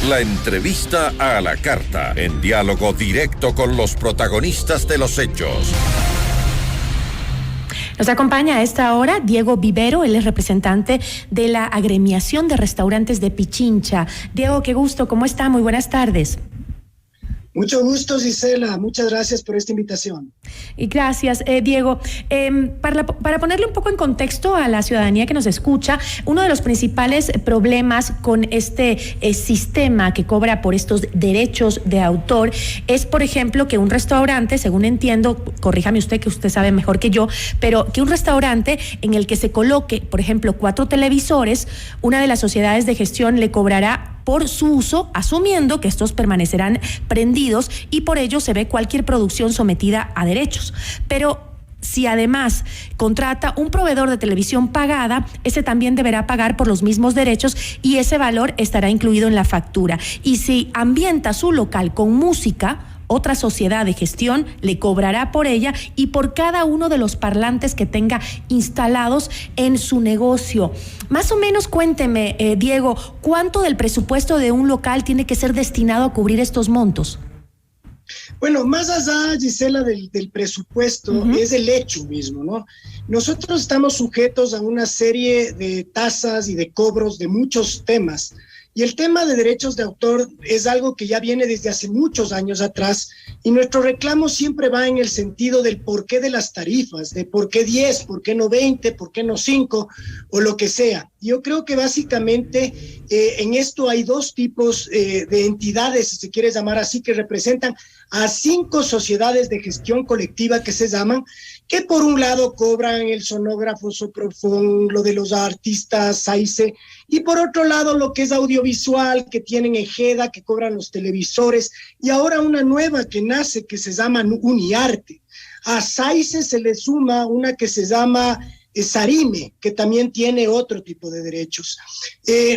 La entrevista a la carta, en diálogo directo con los protagonistas de los hechos. Nos acompaña a esta hora Diego Vivero, él es representante de la Agremiación de Restaurantes de Pichincha. Diego, qué gusto, ¿cómo está? Muy buenas tardes. Mucho gusto, Gisela. Muchas gracias por esta invitación. Y gracias, Diego. Para ponerle un poco en contexto a la ciudadanía que nos escucha, uno de los principales problemas con este sistema que cobra por estos derechos de autor es, por ejemplo, que un restaurante, según entiendo, corríjame usted que usted sabe mejor que yo, pero que un restaurante en el que se coloque, por ejemplo, 4 televisores, una de las sociedades de gestión le cobrará por su uso, asumiendo que estos permanecerán prendidos y por ello se ve cualquier producción sometida a derechos. Pero si además contrata un proveedor de televisión pagada, ese también deberá pagar por los mismos derechos y ese valor estará incluido en la factura. Y si ambienta su local con música, otra sociedad de gestión le cobrará por ella y por cada uno de los parlantes que tenga instalados en su negocio. Más o menos cuénteme, Diego, ¿cuánto del presupuesto de un local tiene que ser destinado a cubrir estos montos? Bueno, más allá, Gisela, del presupuesto, es el hecho mismo, ¿no? Nosotros estamos sujetos a una serie de tasas y de cobros de muchos temas. Y el tema de derechos de autor es algo que ya viene desde hace muchos años atrás y nuestro reclamo siempre va en el sentido del porqué de las tarifas, de por qué 10, por qué no 20, por qué no 5 o lo que sea. Yo creo que básicamente en esto hay 2 tipos de entidades, si se quiere llamar así, que representan a 5 sociedades de gestión colectiva que se llaman, que por un lado cobran el sonógrafo, Soprofon, lo de los artistas, SAICE, y por otro lado lo que es audiovisual, que tienen Ejeda, que cobran los televisores, y ahora una nueva que nace que se llama Uniarte. A SAICE se le suma una que se llama Sarime, que también tiene otro tipo de derechos.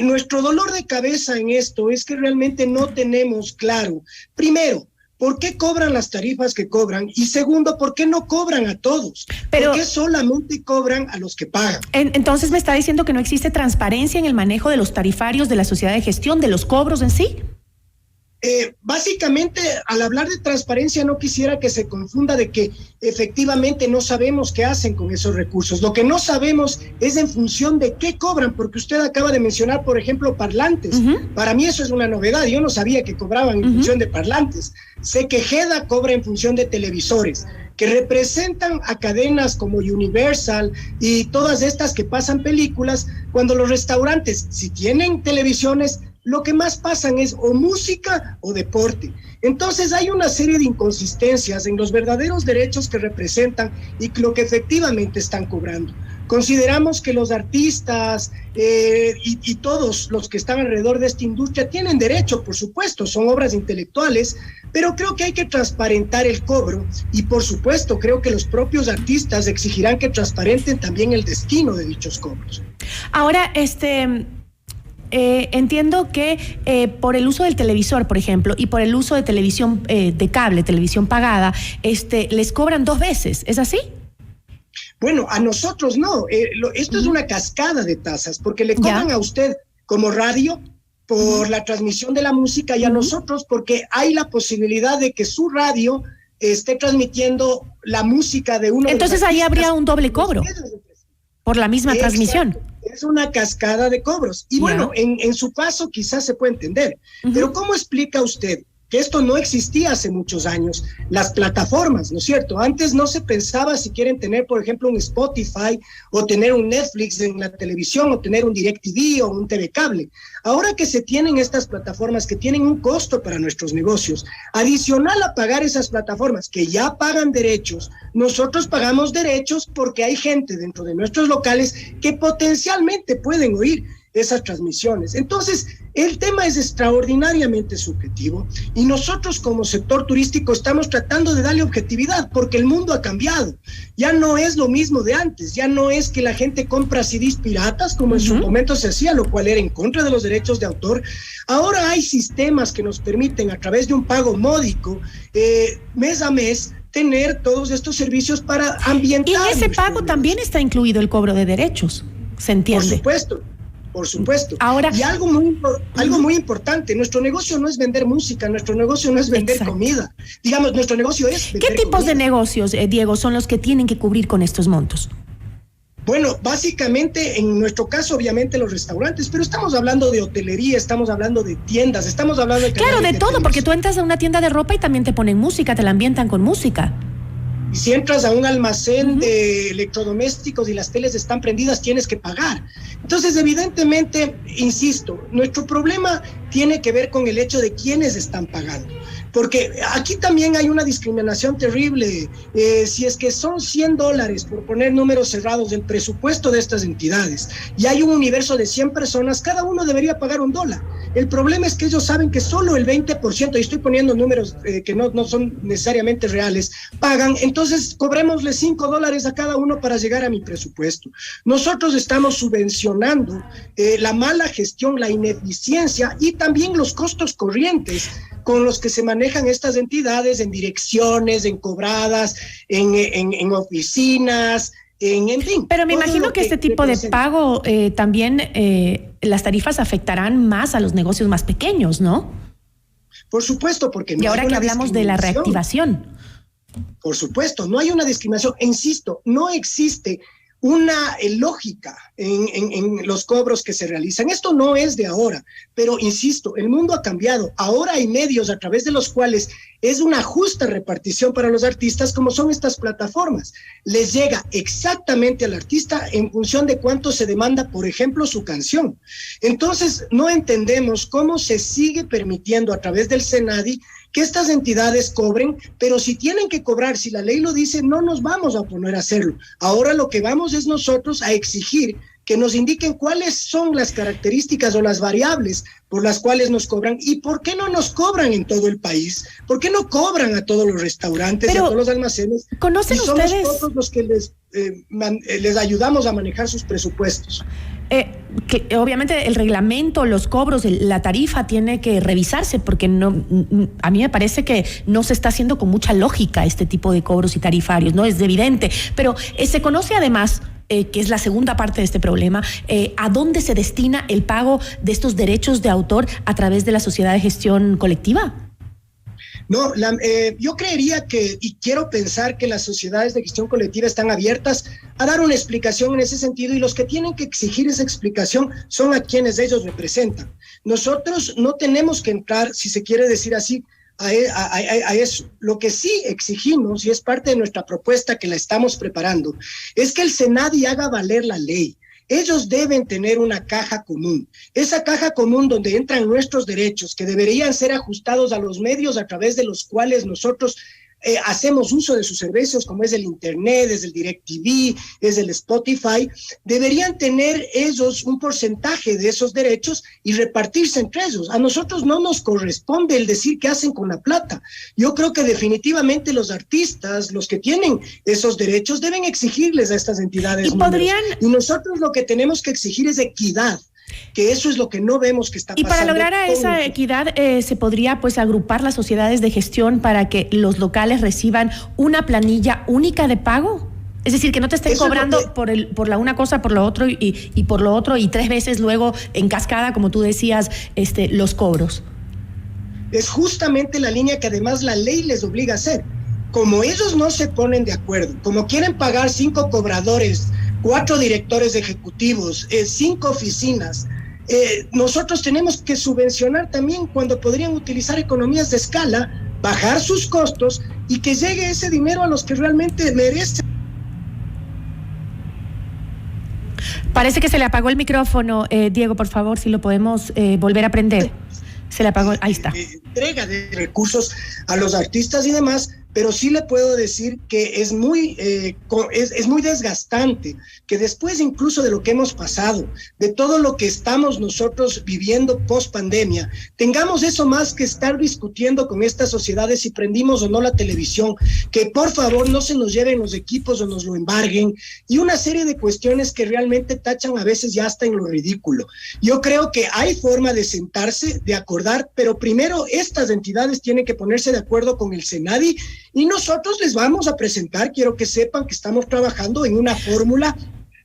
Nuestro dolor de cabeza en esto es que realmente no tenemos claro, primero, ¿por qué cobran las tarifas que cobran? Y segundo, ¿por qué no cobran a todos? ¿Por qué solamente cobran a los que pagan? Entonces me está diciendo que no existe transparencia en el manejo de los tarifarios de la sociedad de gestión, de los cobros en sí. Básicamente, al hablar de transparencia, no quisiera que se confunda de que efectivamente no sabemos qué hacen con esos recursos. Lo que no sabemos es en función de qué cobran, porque usted acaba de mencionar, por ejemplo, parlantes. Para mí eso es una novedad. Yo no sabía que cobraban en función de parlantes. Sé que Ejeda cobra en función de televisores, que representan a cadenas como Universal y todas estas que pasan películas, cuando los restaurantes, si tienen televisiones, lo que más pasan es o música o deporte. Entonces hay una serie de inconsistencias en los verdaderos derechos que representan y lo que efectivamente están cobrando. Consideramos que los artistas y todos los que están alrededor de esta industria tienen derecho, por supuesto, son obras intelectuales, pero creo que hay que transparentar el cobro y, por supuesto, creo que los propios artistas exigirán que transparenten también el destino de dichos cobros. Ahora, entiendo que por el uso del televisor, por ejemplo, y por el uso de televisión de cable, televisión pagada, les cobran 2 veces, ¿es así? Bueno, a nosotros no. Esto es una cascada de tasas, porque le cobran a usted como radio por la transmisión de la música y a nosotros porque hay la posibilidad de que su radio esté transmitiendo la música de uno. Entonces ahí habría un doble cobro por la misma transmisión. Es una cascada de cobros. Y bueno, en su caso quizás se puede entender. Pero ¿cómo explica usted que esto no existía hace muchos años? Las plataformas, ¿no es cierto? Antes no se pensaba si quieren tener, por ejemplo, un Spotify o tener un Netflix en la televisión o tener un DirecTV o un TV Cable. Ahora que se tienen estas plataformas que tienen un costo para nuestros negocios, adicional a pagar esas plataformas que ya pagan derechos, nosotros pagamos derechos porque hay gente dentro de nuestros locales que potencialmente pueden oír esas transmisiones. Entonces, el tema es extraordinariamente subjetivo y nosotros como sector turístico estamos tratando de darle objetividad porque el mundo ha cambiado. Ya no es lo mismo de antes, ya no es que la gente compra CDs piratas como en su momento se hacía, lo cual era en contra de los derechos de autor. Ahora hay sistemas que nos permiten a través de un pago módico, mes a mes, tener todos estos servicios para ambientar. Y en ese pago también está incluido el cobro de derechos, ¿se entiende? Por supuesto. Por supuesto. Ahora, y algo muy importante, nuestro negocio no es vender música, nuestro negocio no es vender comida. Digamos, nuestro negocio es vender ¿qué tipos de negocios, Diego, son los que tienen que cubrir con estos montos? Bueno, básicamente en nuestro caso obviamente los restaurantes, pero estamos hablando de hotelería, estamos hablando de tiendas, estamos hablando de... Claro, de todo, porque tú entras a una tienda de ropa y también te ponen música, te la ambientan con música. Y si entras a un almacén de electrodomésticos y las teles están prendidas, tienes que pagar. Entonces, evidentemente, insisto, nuestro problema tiene que ver con el hecho de quiénes están pagando. Porque aquí también hay una discriminación terrible. Si es que son $100, por poner números cerrados, del presupuesto de estas entidades, y hay un universo de 100 personas, cada uno debería pagar $1. El problema es que ellos saben que solo el 20%, y estoy poniendo números que no son necesariamente reales, pagan. Entonces, cobrémosle $5 a cada uno para llegar a mi presupuesto. Nosotros estamos subvencionando la mala gestión, la ineficiencia y también los costos corrientes con los que se manejan estas entidades en direcciones, en cobradas, en oficinas, en fin. Pero me imagino que este tipo de pago también las tarifas afectarán más a los negocios más pequeños, ¿no? Por supuesto, porque no. Y ahora que hablamos de la reactivación. Por supuesto, no hay una discriminación. Insisto, no existe una lógica en los cobros que se realizan. Esto no es de ahora, pero insisto, el mundo ha cambiado. Ahora hay medios a través de los cuales es una justa repartición para los artistas, como son estas plataformas. Les llega exactamente al artista en función de cuánto se demanda, por ejemplo, su canción. Entonces, no entendemos cómo se sigue permitiendo a través del SENADI que estas entidades cobren, pero si tienen que cobrar, si la ley lo dice, no nos vamos a poner a hacerlo. Ahora lo que vamos es nosotros a exigir que nos indiquen cuáles son las características o las variables por las cuales nos cobran y por qué no nos cobran en todo el país, por qué no cobran a todos los restaurantes, pero a todos los almacenes. ¿Conocen ustedes? Somos todos los que les ayudamos a manejar sus presupuestos. Que obviamente el reglamento, los cobros, la tarifa tiene que revisarse porque a mí me parece que no se está haciendo con mucha lógica este tipo de cobros y tarifarios, ¿no? Es evidente, pero se conoce además, que es la segunda parte de este problema, a dónde se destina el pago de estos derechos de autor a través de la sociedad de gestión colectiva. No, yo creería y quiero pensar que las sociedades de gestión colectiva están abiertas a dar una explicación en ese sentido, y los que tienen que exigir esa explicación son a quienes ellos representan. Nosotros no tenemos que entrar, si se quiere decir así, a eso. Lo que sí exigimos, y es parte de nuestra propuesta que la estamos preparando, es que el SENADI haga valer la ley. Ellos deben tener una caja común. Esa caja común donde entran nuestros derechos, que deberían ser ajustados a los medios a través de los cuales nosotros hacemos uso de sus servicios, como es el Internet, es el DirecTV, es el Spotify. Deberían tener ellos un porcentaje de esos derechos y repartirse entre ellos. A nosotros no nos corresponde el decir qué hacen con la plata. Yo creo que definitivamente los artistas, los que tienen esos derechos, deben exigirles a estas entidades. Y nosotros lo que tenemos que exigir es equidad, que eso es lo que no vemos que está pasando. Y para lograr esa equidad, se podría pues agrupar las sociedades de gestión para que los locales reciban una planilla única de pago. Es decir, que no te estén cobrando por la una cosa, por lo otro y por lo otro, y 3 veces luego en cascada, como tú decías, los cobros. Es justamente la línea que además la ley les obliga a hacer. Como ellos no se ponen de acuerdo, como quieren pagar 5 cobradores, 4 directores ejecutivos, 5 oficinas, nosotros tenemos que subvencionar también cuando podrían utilizar economías de escala, bajar sus costos y que llegue ese dinero a los que realmente merecen. Parece que se le apagó el micrófono, Diego, por favor, si lo podemos volver a prender. Se le apagó, ahí está. Entrega de recursos a los artistas y demás, pero sí le puedo decir que es muy desgastante que después incluso de lo que hemos pasado, de todo lo que estamos nosotros viviendo post pandemia, tengamos eso más que estar discutiendo con estas sociedades si prendimos o no la televisión, que por favor no se nos lleven los equipos o nos lo embarguen, y una serie de cuestiones que realmente tachan a veces ya hasta en lo ridículo. Yo creo que hay forma de sentarse, de acordar, pero primero estas entidades tienen que ponerse de acuerdo con el SENADI, y nosotros les vamos a presentar, quiero que sepan que estamos trabajando en una fórmula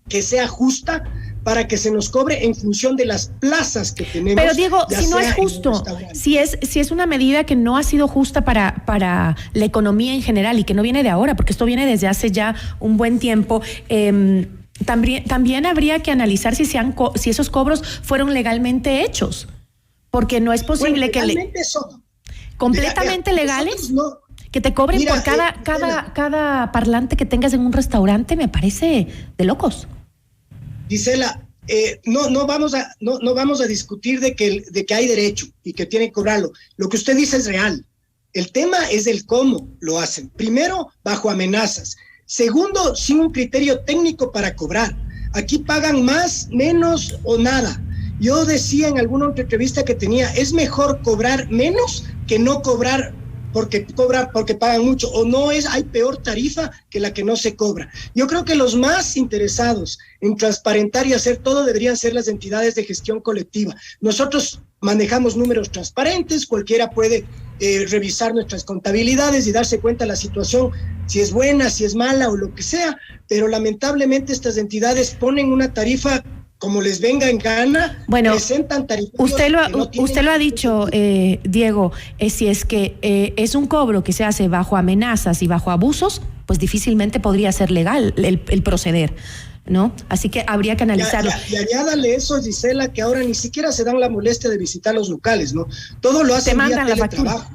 que sea justa para que se nos cobre en función de las plazas que tenemos. Pero Diego, si no es justo, si es una medida que no ha sido justa para la economía en general y que no viene de ahora, porque esto viene desde hace ya un buen tiempo, también habría que analizar si esos cobros fueron legalmente hechos, porque no es posible completamente legales. No, que te cobren por cada parlante que tengas en un restaurante, me parece de locos. Gisela, no vamos a discutir de que hay derecho y que tiene que cobrarlo. Lo que usted dice es real. El tema es el cómo lo hacen. Primero, bajo amenazas. Segundo, sin un criterio técnico para cobrar. Aquí pagan más, menos o nada. Yo decía en alguna otra entrevista que tenía, es mejor cobrar menos que no cobrar porque pagan mucho, o no hay peor tarifa que la que no se cobra. Yo creo que los más interesados en transparentar y hacer todo deberían ser las entidades de gestión colectiva. Nosotros manejamos números transparentes, cualquiera puede revisar nuestras contabilidades y darse cuenta de la situación, si es buena, si es mala o lo que sea, pero lamentablemente estas entidades ponen una tarifa como les venga en gana, bueno, presentan tarifas. Usted lo ha dicho, Diego, si es que es un cobro que se hace bajo amenazas y bajo abusos, pues difícilmente podría ser legal el proceder, ¿no? Así que habría que analizarlo. Y añádale eso, Gisela, que ahora ni siquiera se dan la molestia de visitar los locales, ¿no? Todo lo hacen vía teletrabajo.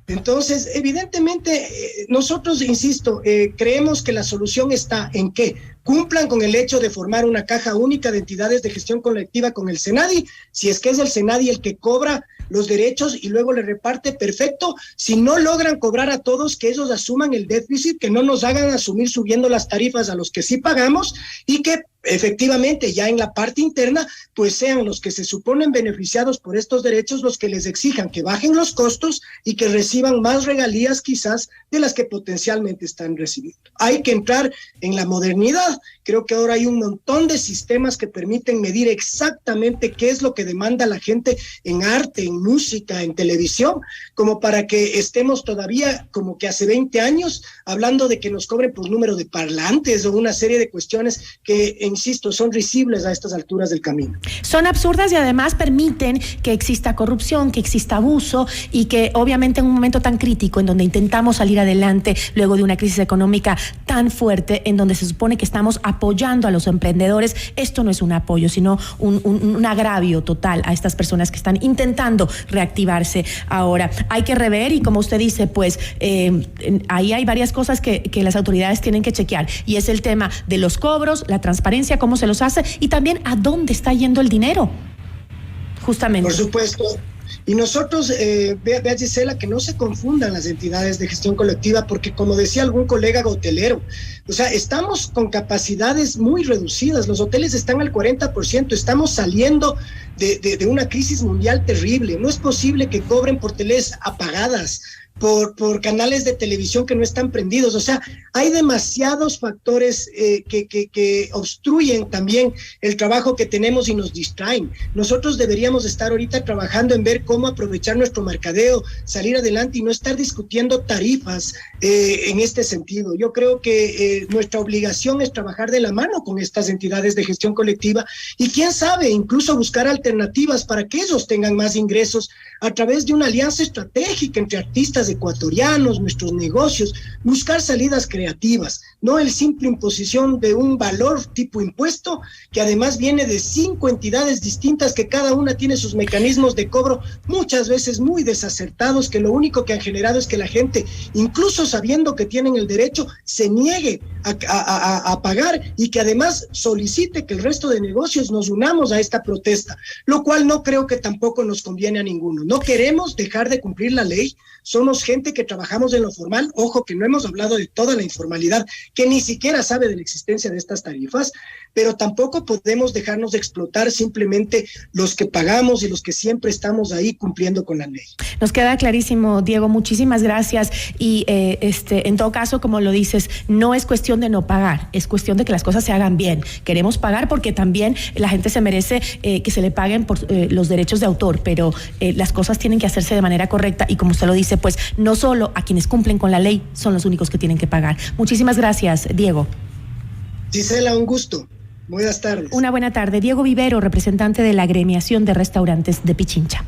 Entonces, evidentemente, nosotros, insisto, creemos que la solución está en que cumplan con el hecho de formar una caja única de entidades de gestión colectiva con el SENADI. Si es que es el SENADI el que cobra los derechos y luego le reparte, perfecto. Si no logran cobrar a todos, que ellos asuman el déficit, que no nos hagan asumir subiendo las tarifas a los que sí pagamos y que efectivamente ya en la parte interna pues sean los que se suponen beneficiados por estos derechos los que les exijan que bajen los costos y que reciban más regalías quizás de las que potencialmente están recibiendo. Hay que entrar en la modernidad. Creo que ahora hay un montón de sistemas que permiten medir exactamente qué es lo que demanda la gente en arte, en música, en televisión, como para que estemos todavía como que hace 20 años hablando de que nos cobren por número de parlantes o una serie de cuestiones que, insisto, son risibles a estas alturas del camino. Son absurdas y además permiten que exista corrupción, que exista abuso y que obviamente en un momento tan crítico en donde intentamos salir adelante luego de una crisis económica tan fuerte, en donde se supone que estamos apoyando a los emprendedores, esto no es un apoyo, sino un agravio total a estas personas que están intentando reactivarse ahora. Hay que rever y como usted dice, pues ahí hay varias cosas que las autoridades tienen que chequear y es el tema de los cobros, la transparencia, cómo se los hace y también a dónde está yendo el dinero, justamente. Por supuesto. Y nosotros, vea Gisela, que no se confundan las entidades de gestión colectiva, porque como decía algún colega hotelero, o sea, estamos con capacidades muy reducidas, los hoteles están al 40%, estamos saliendo de una crisis mundial terrible, no es posible que cobren por teles apagadas, por canales de televisión que no están prendidos. O sea, hay demasiados factores que obstruyen también el trabajo que tenemos y nos distraen. Nosotros deberíamos estar ahorita trabajando en ver cómo aprovechar nuestro mercadeo, salir adelante y no estar discutiendo tarifas en este sentido. Yo creo que nuestra obligación es trabajar de la mano con estas entidades de gestión colectiva y quién sabe, incluso buscar alternativas para que ellos tengan más ingresos a través de una alianza estratégica entre artistas ecuatorianos, nuestros negocios, buscar salidas creativas, no el simple imposición de un valor tipo impuesto, que además viene de 5 entidades distintas que cada una tiene sus mecanismos de cobro muchas veces muy desacertados, que lo único que han generado es que la gente, incluso sabiendo que tienen el derecho, se niegue a pagar y que además solicite que el resto de negocios nos unamos a esta protesta, lo cual no creo que tampoco nos conviene a ninguno. No queremos dejar de cumplir la ley, somos gente que trabajamos en lo formal, ojo que no hemos hablado de toda la informalidad que ni siquiera sabe de la existencia de estas tarifas, pero tampoco podemos dejarnos de explotar simplemente los que pagamos y los que siempre estamos ahí cumpliendo con la ley. Nos queda clarísimo, Diego, muchísimas gracias y en todo caso, como lo dices, no es cuestión de no pagar, es cuestión de que las cosas se hagan bien. Queremos pagar porque también la gente se merece que se le paguen por los derechos de autor, pero las cosas tienen que hacerse de manera correcta y como usted lo dice, pues no solo a quienes cumplen con la ley son los únicos que tienen que pagar. Muchísimas gracias, Diego. Gisela, un gusto. Buenas tardes. Una buena tarde. Diego Vivero, representante de la agremiación de restaurantes de Pichincha.